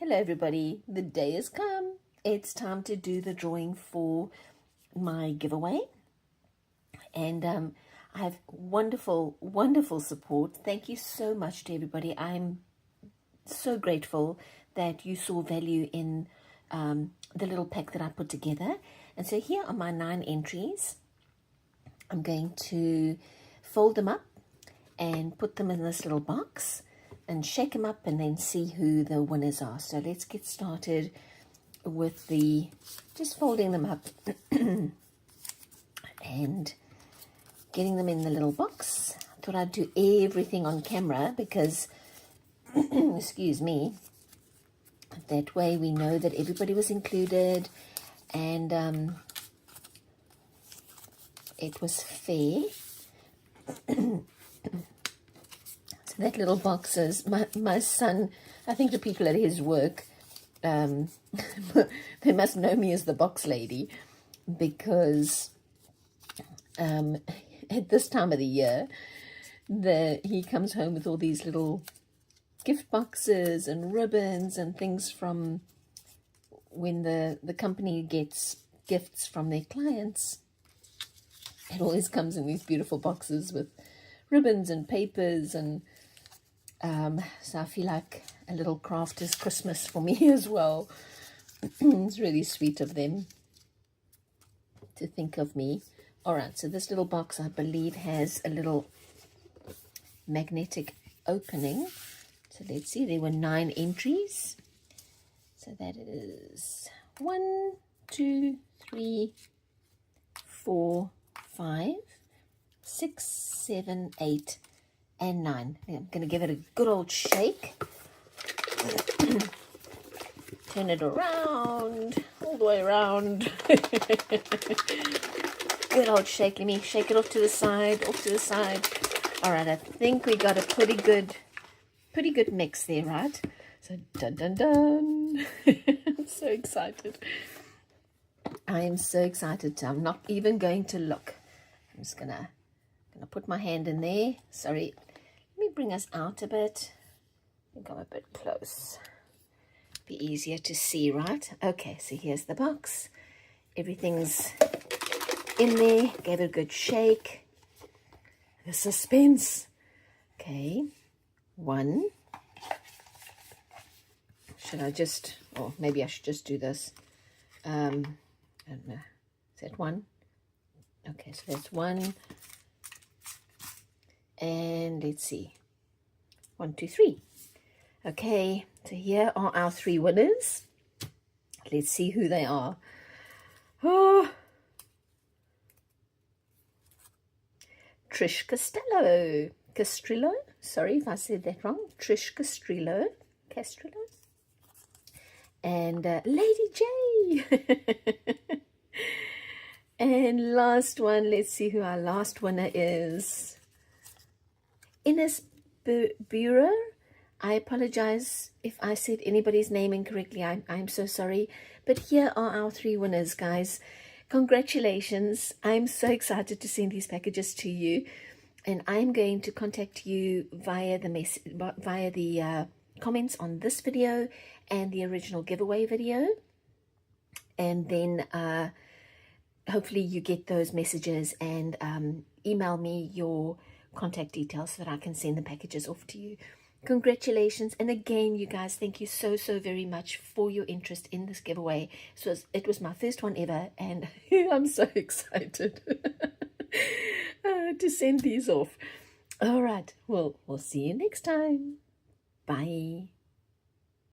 Hello everybody, the day has come. It's time to do the drawing for my giveaway, and I have wonderful support. Thank you so much to everybody. I'm so grateful that you saw value in the little pack that I put together. And so here are my 9 entries. I'm going to fold them up and put them in this little box and shake them up and then see who the winners are. So let's get started with just folding them up and getting them in the little box. I thought I'd do everything on camera because, excuse me, that way we know that everybody was included and it was fair. That little box is my son. I think the people at his work, they must know me as the box lady, because at this time of the year, he comes home with all these little gift boxes and ribbons and things from when the company gets gifts from their clients. It always comes in these beautiful boxes with ribbons and papers, and so I feel like a little craft is Christmas for me as well. It's really sweet of them to think of me. All right, so this little box, I believe, has a little magnetic opening. So let's see, there were 9 entries. So that is 1, 2, 3, 4, 5, 6, 7, 8, and 9. I'm going to give it a good old shake. Turn it around, all the way around. Good old shake. Let me shake it off to the side, All right, I think we got a pretty good mix there, right? So dun dun dun. I'm so excited. I am so excited. I'm not even going to look. I'm just gonna put my hand in there. Sorry, let me bring us out a bit. I think I'm a bit close. Be easier to see, right? Okay, so here's the box. Everything's in there. Gave it a good shake. The suspense. Okay, 1. Should I just, or maybe I should just do this. I don't know. Is that 1? Okay, so that's 1. And let's see. 1, 2, 3. Okay, so here are our 3 winners. Let's see who they are. Oh, Trish Castrillo. Sorry if I said that wrong. Trish Castrillo. And Lady J. And last one, let's see who our last winner is. Ines Bureau. I apologize if I said anybody's name incorrectly. I'm so sorry. But here are our 3 winners, guys. Congratulations. I'm so excited to send these packages to you. And I'm going to contact you via the comments on this video and the original giveaway video. And then hopefully you get those messages and email me your contact details so that I can send the packages off to you. Congratulations. And again, you guys, thank you so very much for your interest in this giveaway. So it was my first one ever, and I'm so excited to send these off. All right, well, we'll see you next time. Bye.